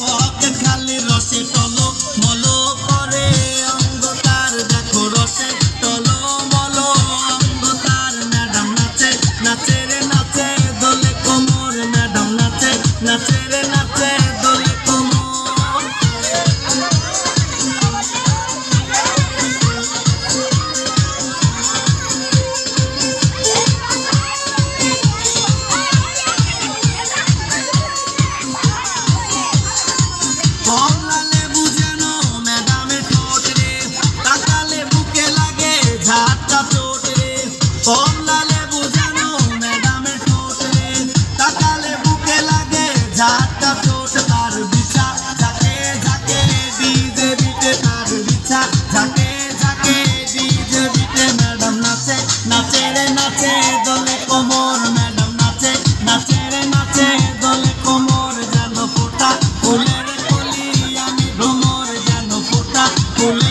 pocket খালি রসে টলো মলো করে অঙ্গ তার দেখো রসে টলো মলো অঙ্গ তার ম্যাডাম নাচে নাচে রে নাচে দোলে কোমর ম্যাডাম নাচে নাচে রে নাচে দোলে কোমর কমলা লেবু যেন ম্যাডামের ঠোঁট রে তাকালে বুকে লাগে ঝাঁটা চোট রে কমলা লেবু যেন ম্যাডামের ঠোঁট রে তাকালে বুকে লাগে ঝাঁটা চোট তার বিছা ঝাঁকে ঝাঁকে ডিজে বিটে তার বিছা ঝাঁকে ঝাঁকে ডিজে বিটে ম্যাডাম নাচে নাচে রে নাচে দোলে কোমর ম্যাডাম নাচে নাচে রে নাচে দোলে কোমর যেন ফোঁটা ফুলের কলি আমি ভ্রমর যেন ফোঁটা ফুলে